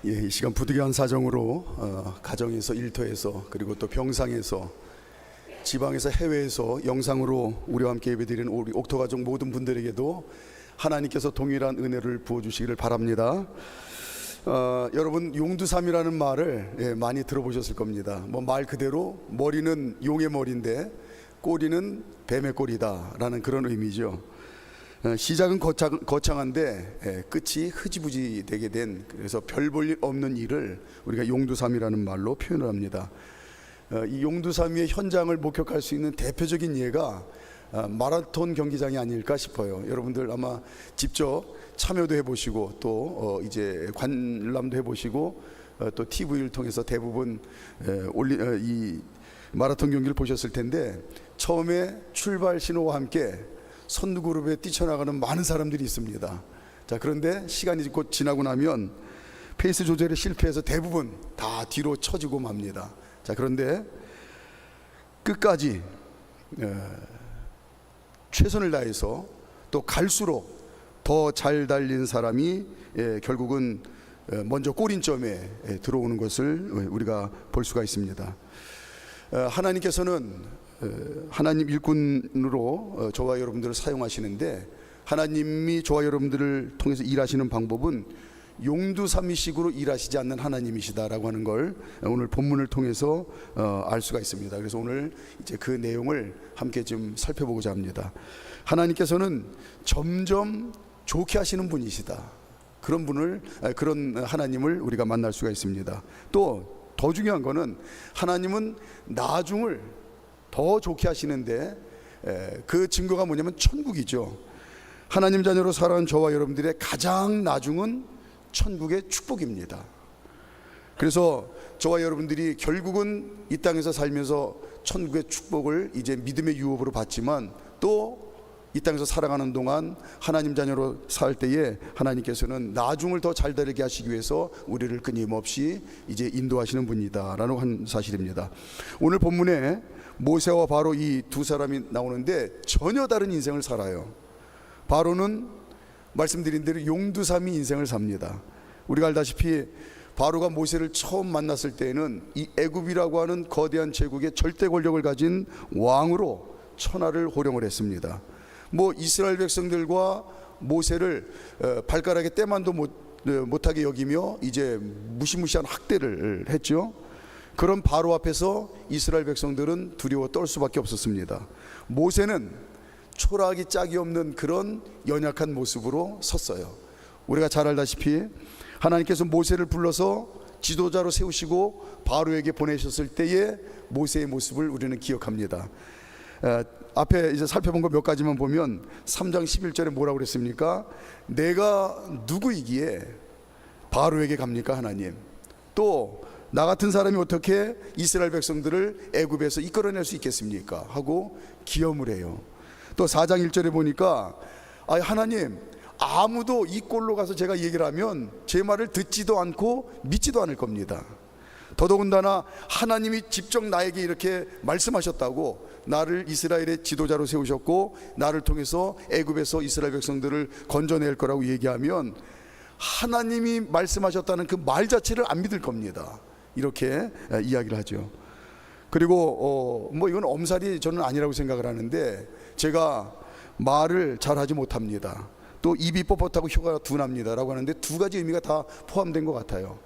이 시간 부득이한 사정으로 가정에서, 일터에서, 그리고 또 병상에서, 지방에서, 해외에서 영상으로 우리와 함께 예배드리는 우리 옥토가족 모든 분들에게도 하나님께서 동일한 은혜를 부어주시기를 바랍니다. 여러분, 용두삼이라는 말을 많이 들어보셨을 겁니다. 말 그대로 머리는 용의 머리인데 꼬리는 뱀의 꼬리다 라는 그런 의미죠. 시작은 거창한데 끝이 흐지부지 되게 된, 그래서 별 볼 일 없는 일을 우리가 용두삼이라는 말로 표현을 합니다. 이 용두삼이의 현장을 목격할 수 있는 대표적인 예가 마라톤 경기장이 아닐까 싶어요. 여러분들 아마 직접 참여도 해보시고 또 이제 관람도 해보시고 또 TV를 통해서 대부분 이 마라톤 경기를 보셨을 텐데, 처음에 출발 신호와 함께 선두그룹에 뛰쳐나가는 많은 사람들이 있습니다. 자, 그런데 시간이 곧 지나고 나면 페이스 조절에 실패해서 대부분 다 뒤로 처지고 맙니다. 자, 그런데 끝까지 최선을 다해서 또 갈수록 더 잘 달린 사람이 결국은 먼저 골인점에 들어오는 것을 우리가 볼 수가 있습니다. 하나님께서는 하나님 일꾼으로 저와 여러분들을 사용하시는데, 하나님이 저와 여러분들을 통해서 일하시는 방법은 용두삼이식으로 일하시지 않는 하나님이시다라고 하는 걸 오늘 본문을 통해서 알 수가 있습니다. 그래서 오늘 이제 그 내용을 함께 좀 살펴보고자 합니다. 하나님께서는 점점 좋게 하시는 분이시다, 그런 하나님을 우리가 만날 수가 있습니다. 또 더 중요한 거는 하나님은 나중을 더 좋게 하시는데 그 증거가 뭐냐면 천국이죠. 하나님 자녀로 살아온 저와 여러분들의 가장 나중은 천국의 축복입니다. 그래서 저와 여러분들이 결국은 이 땅에서 살면서 천국의 축복을 이제 믿음의 유업으로 받지만 또 이 땅에서 살아가는 동안 하나님 자녀로 살 때에 하나님께서는 나중을 더 잘 되게 하시기 위해서 우리를 끊임없이 이제 인도하시는 분이다라는 한 사실입니다. 오늘 본문에 모세와 바로 이 두 사람이 나오는데 전혀 다른 인생을 살아요. 바로는 말씀드린 대로 용두삼이 인생을 삽니다. 우리가 알다시피 바로가 모세를 처음 만났을 때에는 이 애굽이라고 하는 거대한 제국의 절대 권력을 가진 왕으로 천하를 호령을 했습니다. 뭐 이스라엘 백성들과 모세를 발가락에 때만도 못하게 여기며 이제 무시무시한 학대를 했죠. 그런 바로 앞에서 이스라엘 백성들은 두려워 떨 수밖에 없었습니다. 모세는 초라하기 짝이 없는 그런 연약한 모습으로 섰어요. 우리가 잘 알다시피 하나님께서 모세를 불러서 지도자로 세우시고 바로에게 보내셨을 때의 모세의 모습을 우리는 기억합니다. 앞에 이제 살펴본 거 몇 가지만 보면 3장 11절에 뭐라고 그랬습니까? 내가 누구이기에 바로에게 갑니까 하나님? 또 나 같은 사람이 어떻게 이스라엘 백성들을 애굽에서 이끌어낼 수 있겠습니까? 하고 기염을 해요. 또 4장 1절에 보니까 하나님, 아무도 이 꼴로 가서 제가 얘기를 하면 제 말을 듣지도 않고 믿지도 않을 겁니다. 더더군다나 하나님이 직접 나에게 이렇게 말씀하셨다고, 나를 이스라엘의 지도자로 세우셨고 나를 통해서 애굽에서 이스라엘 백성들을 건져낼 거라고 얘기하면 하나님이 말씀하셨다는 그 말 자체를 안 믿을 겁니다. 이렇게 이야기를 하죠. 그리고 뭐 이건 엄살이 저는 아니라고 생각을 하는데, 제가 말을 잘하지 못합니다. 또 입이 뻣뻣하고 혀가 둔합니다 라고 하는데 두 가지 의미가 다 포함된 것 같아요.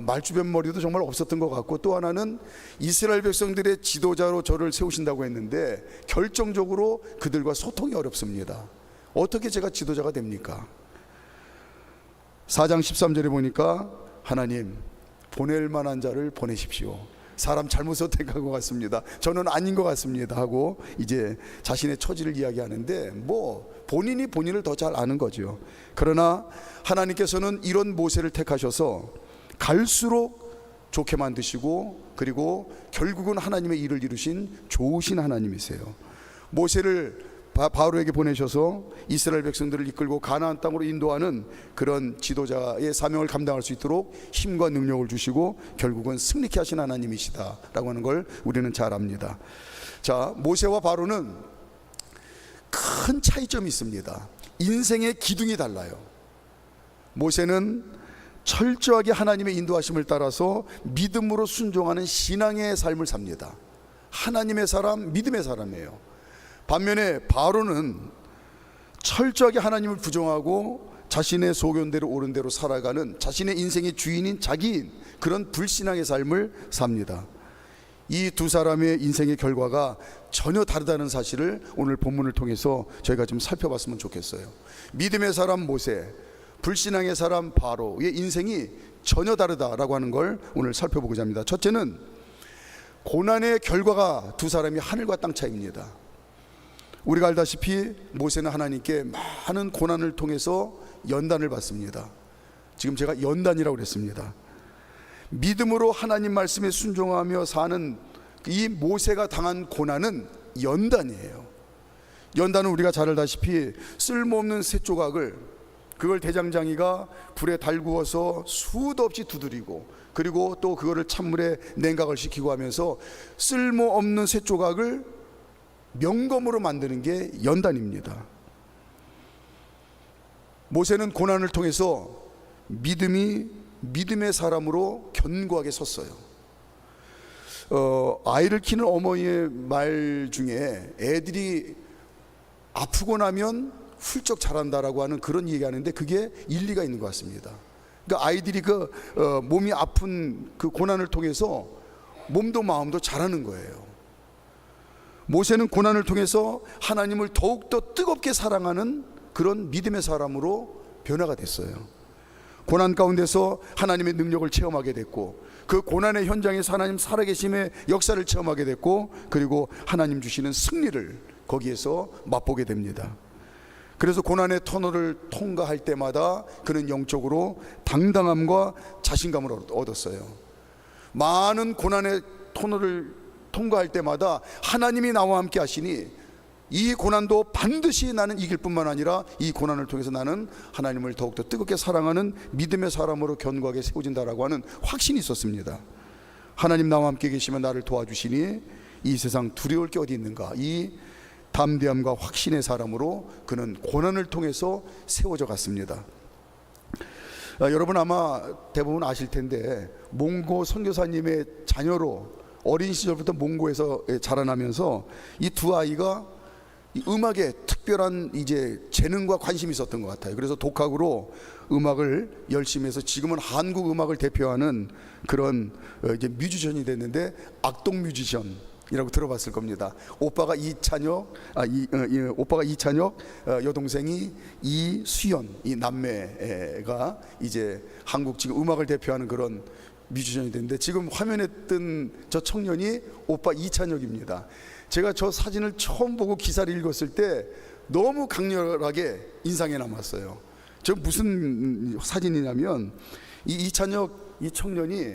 말주변 머리도 정말 없었던 것 같고, 또 하나는 이스라엘 백성들의 지도자로 저를 세우신다고 했는데 결정적으로 그들과 소통이 어렵습니다. 어떻게 제가 지도자가 됩니까? 4장 13절에 보니까 하나님, 보낼 만한 자를 보내십시오. 사람 잘못 선택한 것 같습니다. 저는 아닌 것 같습니다 하고 이제 자신의 처지를 이야기하는데, 뭐 본인이 본인을 더 잘 아는 거죠. 그러나 하나님께서는 이런 모세를 택하셔서 갈수록 좋게 만드시고, 그리고 결국은 하나님의 일을 이루신 좋으신 하나님이세요. 모세를 바로에게 보내셔서 이스라엘 백성들을 이끌고 가나안 땅으로 인도하는 그런 지도자의 사명을 감당할 수 있도록 힘과 능력을 주시고 결국은 승리케 하신 하나님이시다라고 하는 걸 우리는 잘 압니다. 자, 모세와 바로는 큰 차이점이 있습니다. 인생의 기둥이 달라요. 모세는 철저하게 하나님의 인도하심을 따라서 믿음으로 순종하는 신앙의 삶을 삽니다. 하나님의 사람, 믿음의 사람이에요. 반면에 바로는 철저하게 하나님을 부정하고 자신의 소견대로 옳은 대로 살아가는, 자신의 인생의 주인인 자기인 그런 불신앙의 삶을 삽니다. 이 두 사람의 인생의 결과가 전혀 다르다는 사실을 오늘 본문을 통해서 저희가 좀 살펴봤으면 좋겠어요. 믿음의 사람 모세, 불신앙의 사람 바로의 인생이 전혀 다르다라고 하는 걸 오늘 살펴보고자 합니다. 첫째는 고난의 결과가 두 사람이 하늘과 땅 차이입니다. 우리가 알다시피 모세는 하나님께 많은 고난을 통해서 연단을 받습니다. 지금 제가 연단이라고 그랬습니다. 믿음으로 하나님 말씀에 순종하며 사는 이 모세가 당한 고난은 연단이에요. 연단은 우리가 잘 알다시피 쓸모없는 새 조각을, 그걸 대장장이가 불에 달구어서 수도 없이 두드리고, 그리고 또 그거를 찬물에 냉각을 시키고 하면서 쓸모없는 새 조각을 명검으로 만드는 게 연단입니다. 모세는 고난을 통해서 믿음의 사람으로 견고하게 섰어요. 아이를 키우는 어머니의 말 중에 애들이 아프고 나면 훌쩍 자란다라고 하는 그런 얘기하는데 그게 일리가 있는 것 같습니다. 그러니까 아이들이 몸이 아픈 그 고난을 통해서 몸도 마음도 자라는 거예요. 모세는 고난을 통해서 하나님을 더욱더 뜨겁게 사랑하는 그런 믿음의 사람으로 변화가 됐어요. 고난 가운데서 하나님의 능력을 체험하게 됐고, 그 고난의 현장에서 하나님 살아계심의 역사를 체험하게 됐고, 그리고 하나님 주시는 승리를 거기에서 맛보게 됩니다. 그래서 고난의 터널을 통과할 때마다 그는 영적으로 당당함과 자신감을 얻었어요. 많은 고난의 터널을 통과할 때마다 하나님이 나와 함께 하시니 이 고난도 반드시 나는 이길 뿐만 아니라 이 고난을 통해서 나는 하나님을 더욱더 뜨겁게 사랑하는 믿음의 사람으로 견고하게 세워진다라고 하는 확신이 있었습니다. 하나님 나와 함께 계시면 나를 도와주시니 이 세상 두려울 게 어디 있는가, 이 담대함과 확신의 사람으로 그는 고난을 통해서 세워져 갔습니다. 여러분 아마 대부분 아실 텐데 몽고 선교사님의 자녀로 어린 시절부터 몽고에서 자라나면서 이 두 아이가 이 음악에 특별한 이제 재능과 관심이 있었던 것 같아요. 그래서 독학으로 음악을 열심히 해서 지금은 한국 음악을 대표하는 그런 이제 뮤지션이 됐는데 악동 뮤지션이라고 들어봤을 겁니다. 오빠가 이찬혁, 여동생이 이수연, 이 남매가 이제 한국 지금 음악을 대표하는 그런 뮤지션이 됐는데 지금 화면에 뜬 저 청년이 오빠 이찬혁입니다. 제가 저 사진을 처음 보고 기사를 읽었을 때 너무 강렬하게 인상에 남았어요. 저 무슨 사진이냐면 이 이찬혁 이 청년이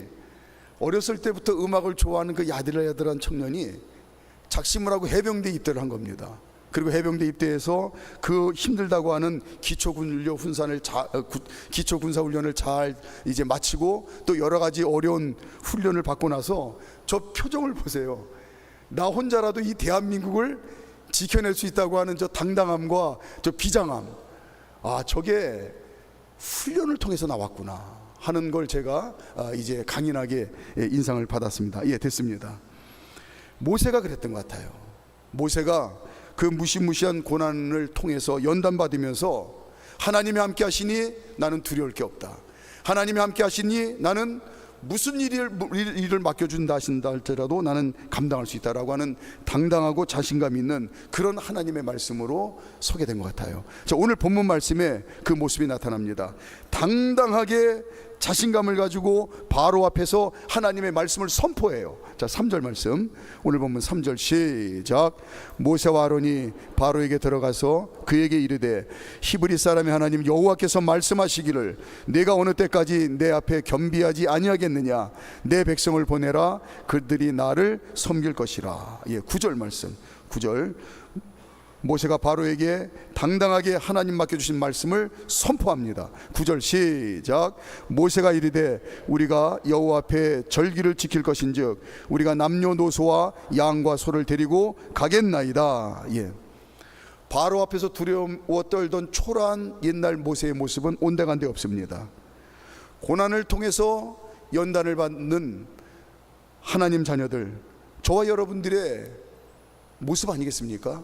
어렸을 때부터 음악을 좋아하는 그 야들야들한 청년이 작심을 하고 해병대 입대를 한 겁니다. 그리고 해병대 입대해서 그 힘들다고 하는 기초군사훈련을 잘 이제 마치고 또 여러 가지 어려운 훈련을 받고 나서 저 표정을 보세요. 나 혼자라도 이 대한민국을 지켜낼 수 있다고 하는 저 당당함과 저 비장함, 저게 훈련을 통해서 나왔구나 하는 걸 제가 이제 강인하게 인상을 받았습니다. 예, 됐습니다. 모세가 그랬던 것 같아요. 모세가 그 무시무시한 고난을 통해서 연단받으면서 하나님이 함께 하시니 나는 두려울 게 없다, 하나님이 함께 하시니 나는 무슨 일을 맡겨준다 하신다 할지라도 나는 감당할 수 있다라고 하는 당당하고 자신감 있는 그런 하나님의 말씀으로 서게 된 것 같아요. 자, 오늘 본문 말씀에 그 모습이 나타납니다. 당당하게 자신감을 가지고 바로 앞에서 하나님의 말씀을 선포해요. 자, 3절 말씀, 오늘 본문 3절 시작. 모세와 아론이 바로에게 들어가서 그에게 이르되 히브리 사람의 하나님 여호와께서 말씀하시기를 내가 어느 때까지 내 앞에 겸비하지 아니하겠느냐, 내 백성을 보내라, 그들이 나를 섬길 것이라. 예, 9절 말씀, 9절. 모세가 바로에게 당당하게 하나님 맡겨주신 말씀을 선포합니다. 9절 시작. 모세가 이르되 우리가 여호와 앞에 절기를 지킬 것인즉 우리가 남녀노소와 양과 소를 데리고 가겠나이다. 예. 바로 앞에서 두려워 떨던 초라한 옛날 모세의 모습은 온데간데 없습니다. 고난을 통해서 연단을 받는 하나님 자녀들, 저와 여러분들의 모습 아니겠습니까?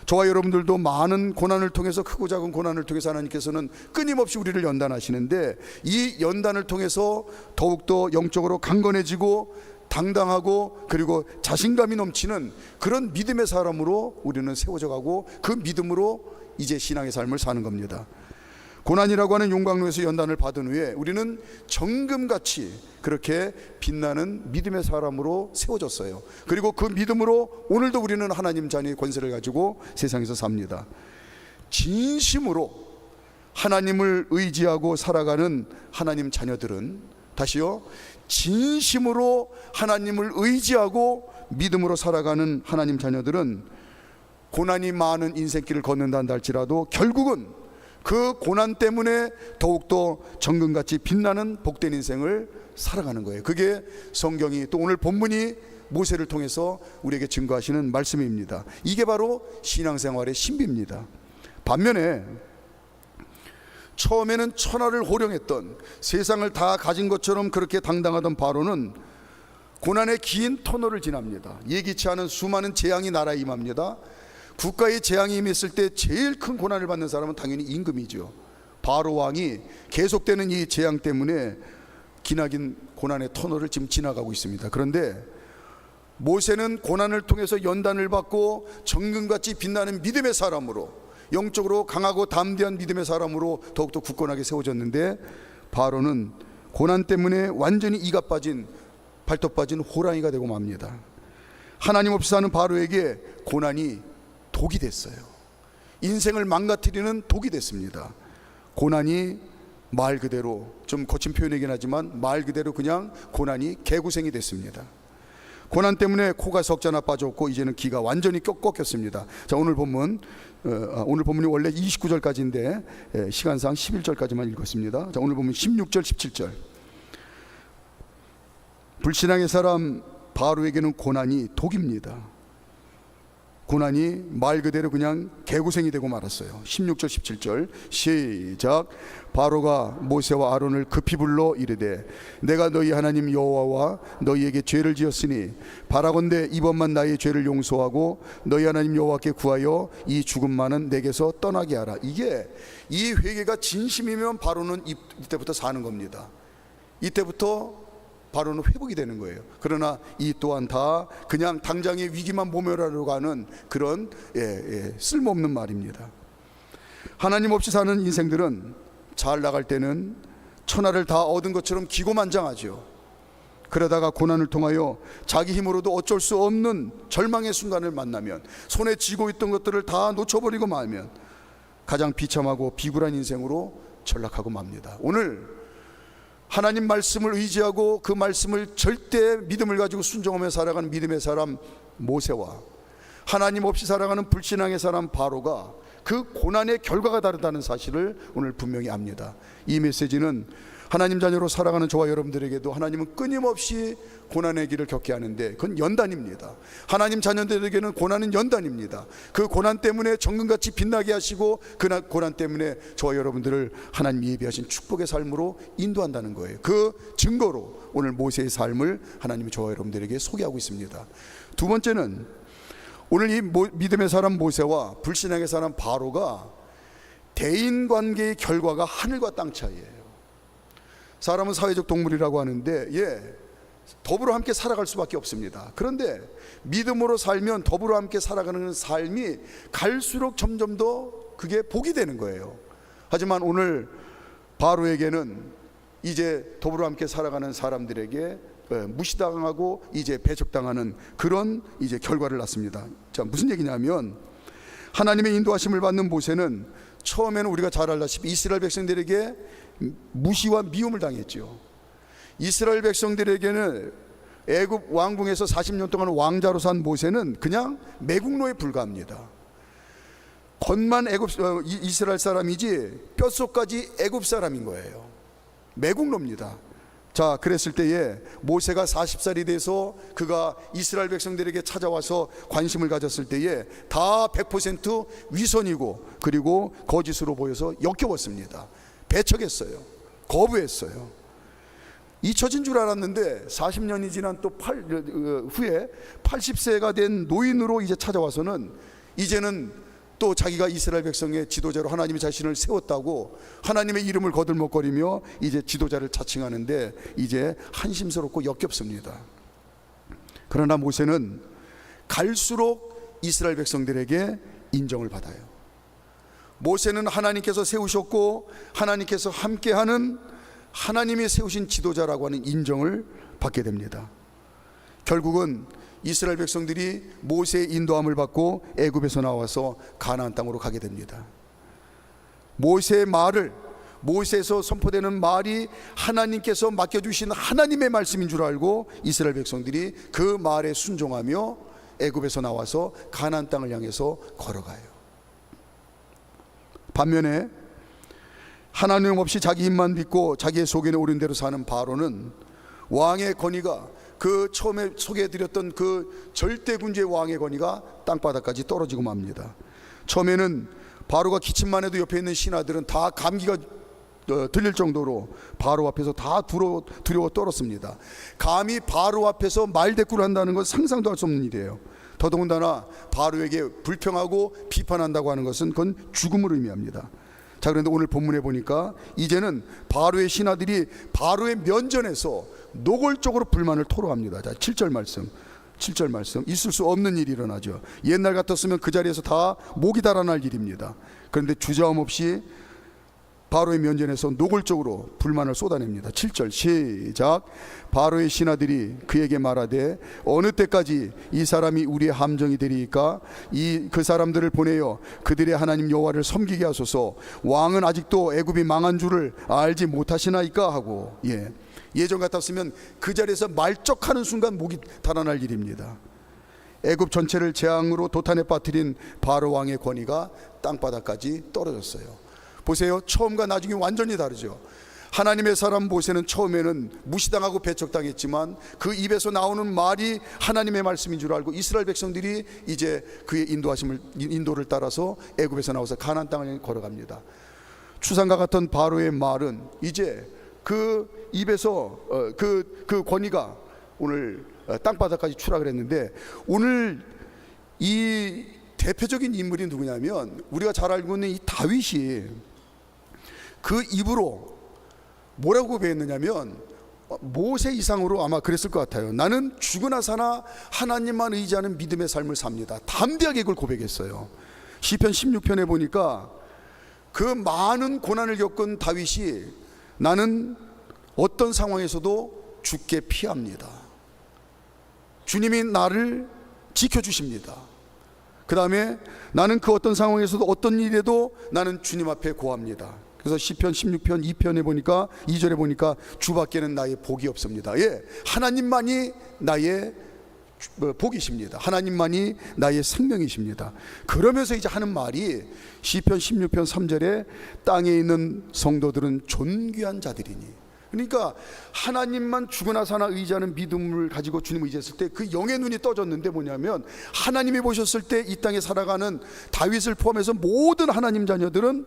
저와 여러분들도 많은 고난을 통해서, 크고 작은 고난을 통해서 하나님께서는 끊임없이 우리를 연단하시는데 이 연단을 통해서 더욱더 영적으로 강건해지고 당당하고 그리고 자신감이 넘치는 그런 믿음의 사람으로 우리는 세워져 가고 그 믿음으로 이제 신앙의 삶을 사는 겁니다. 고난이라고 하는 용광로에서 연단을 받은 후에 우리는 정금같이 그렇게 빛나는 믿음의 사람으로 세워졌어요. 그리고 그 믿음으로 오늘도 우리는 하나님 자녀의 권세를 가지고 세상에서 삽니다. 진심으로 하나님을 의지하고 살아가는 하나님 자녀들은, 다시요, 진심으로 하나님을 의지하고 믿음으로 살아가는 하나님 자녀들은 고난이 많은 인생길을 걷는다 할지라도 결국은 그 고난 때문에 더욱더 정금같이 빛나는 복된 인생을 살아가는 거예요. 그게 성경이, 또 오늘 본문이 모세를 통해서 우리에게 증거하시는 말씀입니다. 이게 바로 신앙생활의 신비입니다. 반면에 처음에는 천하를 호령했던, 세상을 다 가진 것처럼 그렇게 당당하던 바로는 고난의 긴 터널을 지납니다. 예기치 않은 수많은 재앙이 나라에 임합니다. 국가의 재앙이 임했을 때 제일 큰 고난을 받는 사람은 당연히 임금이죠. 바로 왕이 계속되는 이 재앙 때문에 기나긴 고난의 터널을 지금 지나가고 있습니다. 그런데 모세는 고난을 통해서 연단을 받고 정금같이 빛나는 믿음의 사람으로, 영적으로 강하고 담대한 믿음의 사람으로 더욱더 굳건하게 세워졌는데, 바로는 고난 때문에 완전히 이가 빠진, 발톱 빠진 호랑이가 되고 맙니다. 하나님 없이 사는 바로에게 고난이 독이 됐어요. 인생을 망가뜨리는 독이 됐습니다. 고난이 말 그대로, 좀 거친 표현이긴 하지만 말 그대로 그냥 고난이 개구생이 됐습니다. 고난 때문에 코가 석자나 빠졌고 이제는 귀가 완전히 꺾였습니다. 자, 오늘 본문이 원래 29절까지인데 시간상 11절까지만 읽었습니다. 자, 오늘 본문 16절 17절. 불신앙의 사람 바로에게는 고난이 독입니다. 고난이 말 그대로 그냥 개고생이 되고 말았어요. 16절 17절 시작. 바로가 모세와 아론을 급히 불러 이르되 내가 너희 하나님 여호와와 너희에게 죄를 지었으니 바라건대 이번만 나의 죄를 용서하고 너희 하나님 여호와께 구하여 이 죽음만은 내게서 떠나게 하라. 이게 이 회개가 진심이면 바로는 이때부터 사는 겁니다. 이때부터 바로는 회복이 되는 거예요. 그러나 이 또한 다 그냥 당장의 위기만 모면하려고 하는 그런 쓸모없는 말입니다. 하나님 없이 사는 인생들은 잘 나갈 때는 천하를 다 얻은 것처럼 기고만장하죠. 그러다가 고난을 통하여 자기 힘으로도 어쩔 수 없는 절망의 순간을 만나면, 손에 쥐고 있던 것들을 다 놓쳐버리고 말면 가장 비참하고 비굴한 인생으로 전락하고 맙니다. 오늘 하나님 말씀을 의지하고 그 말씀을 절대 믿음을 가지고 순종하며 살아가는 믿음의 사람 모세와 하나님 없이 살아가는 불신앙의 사람 바로가 그 고난의 결과가 다르다는 사실을 오늘 분명히 압니다. 이 메시지는 하나님 자녀로 살아가는 저와 여러분들에게도 하나님은 끊임없이 고난의 길을 겪게 하는데 그건 연단입니다. 하나님 자녀들에게는 고난은 연단입니다. 그 고난 때문에 정금같이 빛나게 하시고 그 고난 때문에 저와 여러분들을 하나님 예비하신 축복의 삶으로 인도한다는 거예요. 그 증거로 오늘 모세의 삶을 하나님이 저와 여러분들에게 소개하고 있습니다. 두 번째는 오늘 이 믿음의 사람 모세와 불신앙의 사람 바로가 대인관계의 결과가 하늘과 땅 차이예요. 사람은 사회적 동물이라고 하는데 더불어 함께 살아갈 수밖에 없습니다. 그런데 믿음으로 살면 더불어 함께 살아가는 삶이 갈수록 점점 더 그게 복이 되는 거예요. 하지만 오늘 바로에게는 이제 더불어 함께 살아가는 사람들에게 무시당하고 이제 배척당하는 그런 이제 결과를 낳습니다. 자, 무슨 얘기냐면 하나님의 인도하심을 받는 모세는 처음에는 우리가 잘 알다시피 이스라엘 백성들에게 무시와 미움을 당했죠. 이스라엘 백성들에게는 애굽 왕궁에서 40년 동안 왕자로 산 모세는 그냥 매국노에 불과합니다. 겉만 이스라엘 사람이지 뼛속까지 애굽 사람인 거예요. 매국노입니다. 자, 그랬을 때에 모세가 40살이 돼서 그가 이스라엘 백성들에게 찾아와서 관심을 가졌을 때에 다 100% 위선이고 그리고 거짓으로 보여서 역겨웠습니다. 배척했어요. 거부했어요. 잊혀진 줄 알았는데 40년이 지난 또 후에 80세가 된 노인으로 이제 찾아와서는 이제는 또 자기가 이스라엘 백성의 지도자로 하나님의 자신을 세웠다고 하나님의 이름을 거들먹거리며 이제 지도자를 자칭하는데 이제 한심스럽고 역겹습니다. 그러나 모세는 갈수록 이스라엘 백성들에게 인정을 받아요. 모세는 하나님께서 세우셨고 하나님께서 함께하는 하나님이 세우신 지도자라고 하는 인정을 받게 됩니다. 결국은 이스라엘 백성들이 모세의 인도함을 받고 애굽에서 나와서 가나안 땅으로 가게 됩니다. 모세의 말을, 모세에서 선포되는 말이 하나님께서 맡겨주신 하나님의 말씀인 줄 알고 이스라엘 백성들이 그 말에 순종하며 애굽에서 나와서 가나안 땅을 향해서 걸어가요. 반면에 하나님 없이 자기 힘만 믿고 자기의 속에 오른 대로 사는 바로는 왕의 권위가 그 처음에 소개해드렸던 그 절대군주의 왕의 권위가 땅바닥까지 떨어지고 맙니다. 처음에는 바로가 기침만 해도 옆에 있는 신하들은 다 감기가 들릴 정도로 바로 앞에서 다 두려워 떨었습니다. 감히 바로 앞에서 말대꾸를 한다는 건 상상도 할 수 없는 일이에요. 더더군다나 바로에게 불평하고 비판한다고 하는 것은 그건 죽음을 의미합니다. 자, 그런데 오늘 본문에 보니까 이제는 바로의 신하들이 바로의 면전에서 노골적으로 불만을 토로합니다. 자, 7절 말씀. 있을 수 없는 일이 일어나죠. 옛날 같았으면 그 자리에서 다 목이 달아날 일입니다. 그런데 주저함 없이 바로의 면전에서 노골적으로 불만을 쏟아냅니다. 7절 시작. 바로의 신하들이 그에게 말하되 어느 때까지 이 사람이 우리의 함정이 되리이까? 그 사람들을 보내어 그들의 하나님 여호와를 섬기게 하소서. 왕은 아직도 애굽이 망한 줄을 알지 못하시나이까 하고. 예전 같았으면 그 자리에서 말쩍하는 순간 목이 달아날 일입니다. 애굽 전체를 재앙으로 도탄에 빠뜨린 바로 왕의 권위가 땅바닥까지 떨어졌어요. 보세요. 처음과 나중에 완전히 다르죠. 하나님의 사람 모세는 처음에는 무시당하고 배척당했지만 그 입에서 나오는 말이 하나님의 말씀인 줄 알고 이스라엘 백성들이 이제 그의 인도를 따라서 애굽에서 나와서 가나안 땅을 걸어갑니다. 추상과 같은 바로의 말은 이제 그 입에서 그 권위가 오늘 땅바닥까지 추락을 했는데, 오늘 이 대표적인 인물이 누구냐면 우리가 잘 알고 있는 이 다윗이 그 입으로 뭐라고 고백했느냐면 모세 이상으로 아마 그랬을 것 같아요. 나는 죽으나 사나 하나님만 의지하는 믿음의 삶을 삽니다. 담대하게 그걸 고백했어요. 시편 16편에 보니까 그 많은 고난을 겪은 다윗이 나는 어떤 상황에서도 주께 피합니다. 주님이 나를 지켜주십니다. 그 다음에 나는 그 어떤 상황에서도 어떤 일에도 나는 주님 앞에 고합니다. 그래서 시편 16편 2편에 보니까 2절에 보니까 주밖에는 나의 복이 없습니다. 예, 하나님만이 나의 복이십니다. 하나님만이 나의 생명이십니다. 그러면서 이제 하는 말이 시편 16편 3절에 땅에 있는 성도들은 존귀한 자들이니, 그러니까 하나님만 죽으나 사나 의지하는 믿음을 가지고 주님을 의지했을 때 그 영의 눈이 떠졌는데 뭐냐면 하나님이 보셨을 때 이 땅에 살아가는 다윗을 포함해서 모든 하나님 자녀들은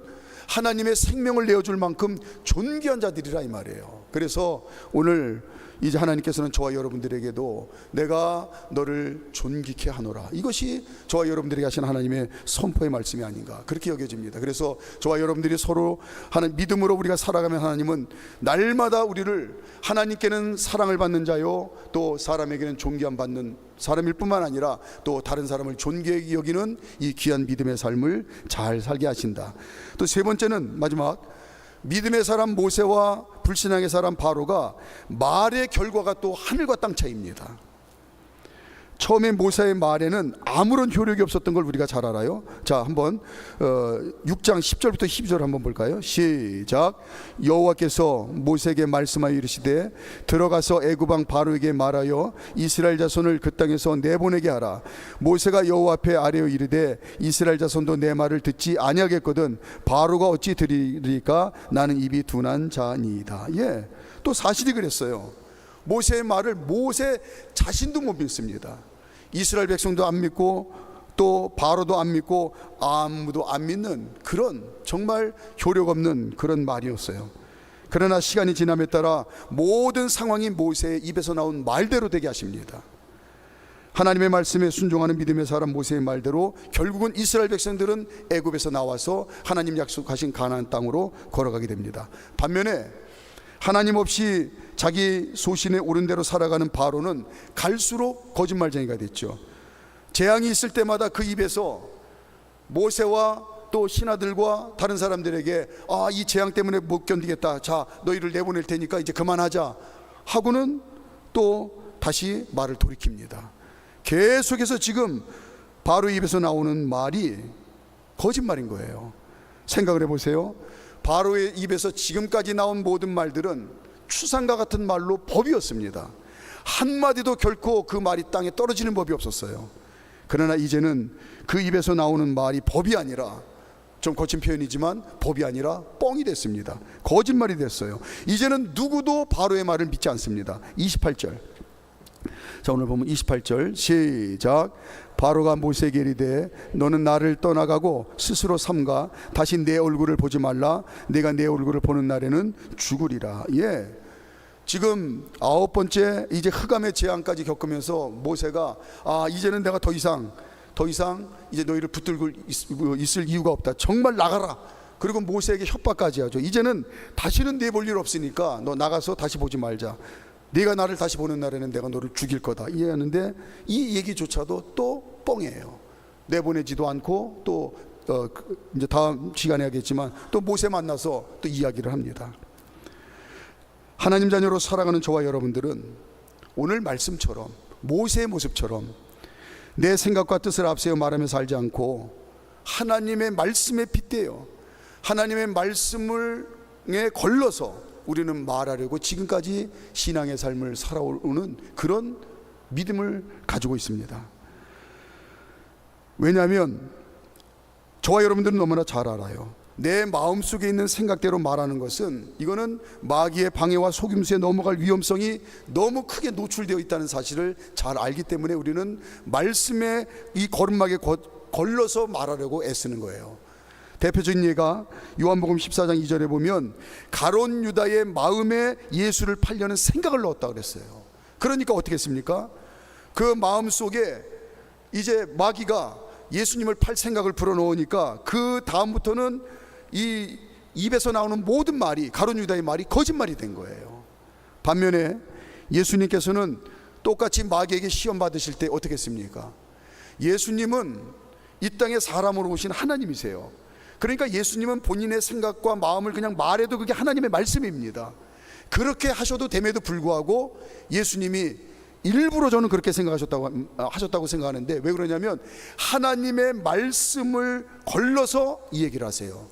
하나님의 생명을 내어줄 만큼 존귀한 자들이라 이 말이에요. 그래서 오늘 이제 하나님께서는 저와 여러분들에게도 내가 너를 존귀케 하노라, 이것이 저와 여러분들에게 하신 하나님의 선포의 말씀이 아닌가 그렇게 여겨집니다. 그래서 저와 여러분들이 서로 하는 믿음으로 우리가 살아가면 하나님은 날마다 우리를 하나님께는 사랑을 받는 자요 또 사람에게는 존귀함 받는 사람일 뿐만 아니라 또 다른 사람을 존귀하게 여기는 이 귀한 믿음의 삶을 잘 살게 하신다. 또 세 번째는 마지막, 믿음의 사람 모세와 불신앙의 사람 바로가 말의 결과가 또 하늘과 땅 차이입니다. 처음에 모세의 말에는 아무런 효력이 없었던 걸 우리가 잘 알아요. 자, 한번 6장 10절부터 12절 한번 볼까요? 시작. 여호와께서 모세에게 말씀하여 이르시되 들어가서 애굽 왕 바로에게 말하여 이스라엘 자손을 그 땅에서 내보내게 하라. 모세가 여호와 앞에 아뢰어 이르되 이스라엘 자손도 내 말을 듣지 아니하겠거든 바로가 어찌 들으리까? 나는 입이 둔한 자니이다. 예, 또 사실이 그랬어요. 모세의 말을 모세 자신도 못 믿습니다. 이스라엘 백성도 안 믿고 또 바로도 안 믿고 아무도 안 믿는 그런 정말 효력 없는 그런 말이었어요. 그러나 시간이 지남에 따라 모든 상황이 모세의 입에서 나온 말대로 되게 하십니다. 하나님의 말씀에 순종하는 믿음의 사람 모세의 말대로 결국은 이스라엘 백성들은 애굽에서 나와서 하나님 약속하신 가나안 땅으로 걸어가게 됩니다. 반면에 하나님 없이 자기 소신에 오른 대로 살아가는 바로는 갈수록 거짓말쟁이가 됐죠. 재앙이 있을 때마다 그 입에서 모세와 또 신하들과 다른 사람들에게 이 재앙 때문에 못 견디겠다, 자 너희를 내보낼 테니까 이제 그만하자 하고는 또 다시 말을 돌이킵니다. 계속해서 지금 바로 입에서 나오는 말이 거짓말인 거예요. 생각을 해보세요. 바로의 입에서 지금까지 나온 모든 말들은 추상과 같은 말로 법이었습니다. 한마디도 결코 그 말이 땅에 떨어지는 법이 없었어요. 그러나 이제는 그 입에서 나오는 말이 법이 아니라, 좀 거친 표현이지만 법이 아니라 뻥이 됐습니다. 거짓말이 됐어요. 이제는 누구도 바로의 말을 믿지 않습니다. 28절. 자, 오늘 보면 28절 시작. 바로가 모세에게 이르되 너는 나를 떠나가고 스스로 삼가 다시 내 얼굴을 보지 말라. 내가 내 얼굴을 보는 날에는 죽으리라. 예, 지금 9번째 이제 흑암의 재앙까지 겪으면서 모세가 이제는 내가 더 이상 이제 너희를 붙들고 있을 이유가 없다. 정말 나가라. 그리고 모세에게 협박까지 하죠. 이제는 다시는 내볼 일 없으니까 너 나가서 다시 보지 말자. 네가 나를 다시 보는 날에는 내가 너를 죽일 거다. 이해하는데 이 얘기조차도 또 뻥이에요. 내보내지도 않고 또 이제 다음 시간에 하겠지만 또 모세 만나서 또 이야기를 합니다. 하나님 자녀로 살아가는 저와 여러분들은 오늘 말씀처럼 모세의 모습처럼 내 생각과 뜻을 앞세워 말하며 살지 않고 하나님의 말씀에 빗대어 하나님의 말씀에 걸러서 우리는 말하려고 지금까지 신앙의 삶을 살아오는 그런 믿음을 가지고 있습니다. 왜냐하면 저와 여러분들은 너무나 잘 알아요. 내 마음속에 있는 생각대로 말하는 것은 이거는 마귀의 방해와 속임수에 넘어갈 위험성이 너무 크게 노출되어 있다는 사실을 잘 알기 때문에 우리는 말씀에 이 거름막에 걸러서 말하려고 애쓰는 거예요. 대표적인 예가 요한복음 14장 2절에 보면 가룟 유다의 마음에 예수를 팔려는 생각을 넣었다고 그랬어요. 그러니까 어떻게 했습니까? 그 마음속에 이제 마귀가 예수님을 팔 생각을 불어넣으니까 그 다음부터는 이 입에서 나오는 모든 말이, 가룟 유다의 말이 거짓말이 된 거예요. 반면에 예수님께서는 똑같이 마귀에게 시험 받으실 때 어떻게 했습니까? 예수님은 이 땅에 사람으로 오신 하나님이세요. 그러니까 예수님은 본인의 생각과 마음을 그냥 말해도 그게 하나님의 말씀입니다. 그렇게 하셔도 됨에도 불구하고 예수님이 일부러 저는 그렇게 하셨다고 생각하는데, 왜 그러냐면 하나님의 말씀을 걸러서 이 얘기를 하세요.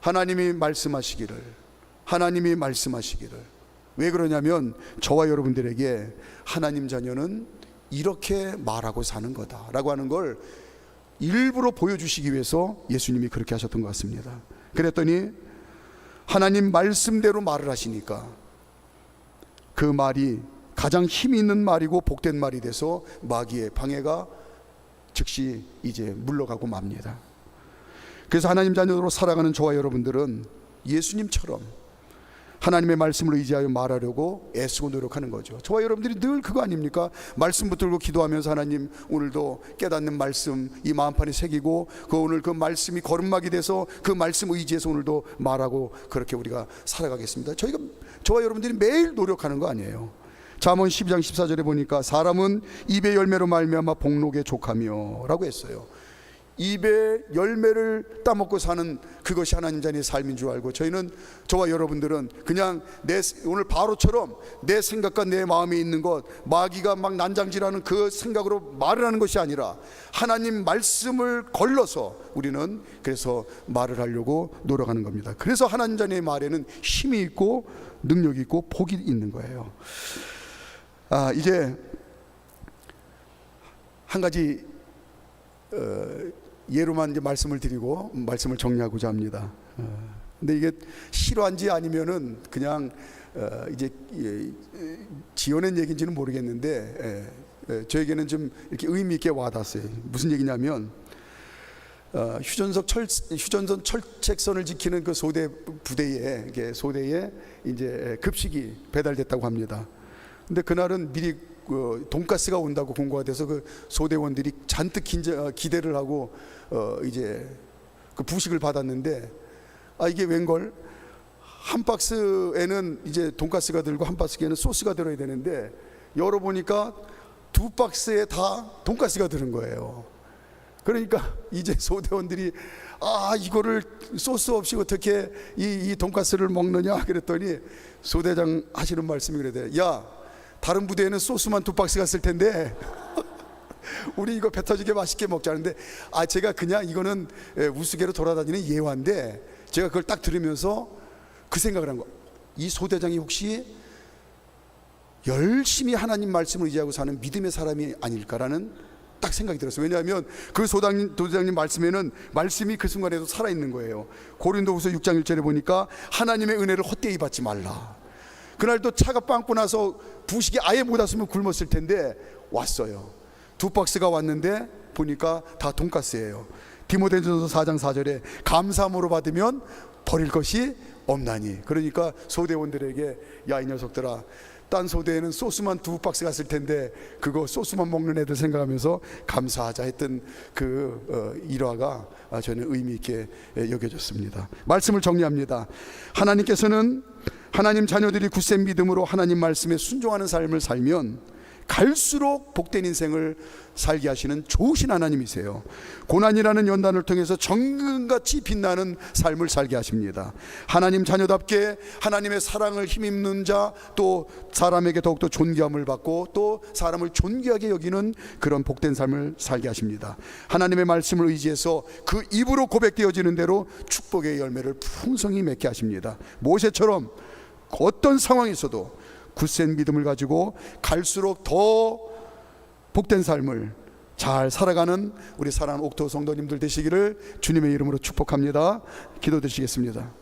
하나님이 말씀하시기를. 왜 그러냐면 저와 여러분들에게 하나님 자녀는 이렇게 말하고 사는 거다라고 하는 걸 일부러 보여주시기 위해서 예수님이 그렇게 하셨던 것 같습니다. 그랬더니 하나님 말씀대로 말을 하시니까 그 말이 가장 힘이 있는 말이고 복된 말이 돼서 마귀의 방해가 즉시 이제 물러가고 맙니다. 그래서 하나님 자녀로 살아가는 저와 여러분들은 예수님처럼 하나님의 말씀을 의지하여 말하려고 애쓰고 노력하는 거죠. 저와 여러분들이 늘 그거 아닙니까? 말씀 붙들고 기도하면서 하나님 오늘도 깨닫는 말씀 이 마음판에 새기고 오늘 그 말씀이 거름막이 돼서 그 말씀 의지해서 오늘도 말하고 그렇게 우리가 살아가겠습니다. 저와 여러분들이 매일 노력하는 거 아니에요. 잠언 12장 14절에 보니까 사람은 입의 열매로 말미암아 복록에 족하며 라고 했어요. 입의 열매를 따먹고 사는 그것이 하나님 자녀의 삶인 줄 알고 저와 여러분들은 그냥 오늘 바로처럼 내 생각과 내 마음에 있는 것, 마귀가 막 난장질하는 그 생각으로 말을 하는 것이 아니라 하나님 말씀을 걸러서 우리는 그래서 말을 하려고 노력하는 겁니다. 그래서 하나님 자녀의 말에는 힘이 있고 능력이 있고 복이 있는 거예요. 이제 한 가지 예로만 이제 말씀을 드리고 말씀을 정리하고자 합니다. 근데 이게 실화인지 아니면은 그냥 이제 지어낸 얘기인지는 모르겠는데 저에게는 좀 이렇게 의미 있게 와닿았어요. 무슨 얘기냐면 휴전선 철책선을 지키는 그 소대 부대에 이제 급식이 배달됐다고 합니다. 근데 그날은 미리 돈가스가 온다고 공고가 돼서 그 소대원들이 잔뜩 기대를 하고 이제 그 부식을 받았는데 이게 웬걸 한 박스에는 이제 돈가스가 들고 한 박스에는 소스가 들어야 되는데 열어보니까 두 박스에 다 돈가스가 들은 거예요. 그러니까 이제 소대원들이 이거를 소스 없이 어떻게 이 돈가스를 먹느냐 그랬더니 소대장 하시는 말씀이 그래요. 야, 다른 부대에는 소스만 두 박스가 쓸 텐데 우리 이거 배 터지게 맛있게 먹자는데 제가 그냥 이거는 우스개로 돌아다니는 예화인데 제가 그걸 딱 들으면서 그 생각을 한 거. 이 소대장이 혹시 열심히 하나님 말씀을 의지하고 사는 믿음의 사람이 아닐까라는 딱 생각이 들었어요. 왜냐하면 그 소대장님 말씀에는 말씀이 그 순간에도 살아있는 거예요. 고린도후서 6장 1절에 보니까 하나님의 은혜를 헛되이 받지 말라. 그날도 차가 빵꾸 나서 부식이 아예 못 왔으면 굶었을 텐데 왔어요. 두 박스가 왔는데 보니까 다 돈가스예요. 디모데전서 4장 4절에 감사함으로 받으면 버릴 것이 없나니. 그러니까 소대원들에게 야, 이 녀석들아, 딴 소대에는 소스만 두 박스 갔을 텐데 그거 소스만 먹는 애들 생각하면서 감사하자 했던 그 일화가 저는 의미 있게 여겨졌습니다. 말씀을 정리합니다. 하나님께서는 하나님 자녀들이 굳센 믿음으로 하나님 말씀에 순종하는 삶을 살면 갈수록 복된 인생을 살게 하시는 좋으신 하나님이세요. 고난이라는 연단을 통해서 정금같이 빛나는 삶을 살게 하십니다. 하나님 자녀답게 하나님의 사랑을 힘입는 자, 또 사람에게 더욱더 존귀함을 받고 또 사람을 존귀하게 여기는 그런 복된 삶을 살게 하십니다. 하나님의 말씀을 의지해서 그 입으로 고백되어지는 대로 축복의 열매를 풍성히 맺게 하십니다. 모세처럼 어떤 상황에서도 굳센 믿음을 가지고 갈수록 더 복된 삶을 잘 살아가는 우리 사랑하는 옥토 성도님들 되시기를 주님의 이름으로 축복합니다. 기도드리겠습니다.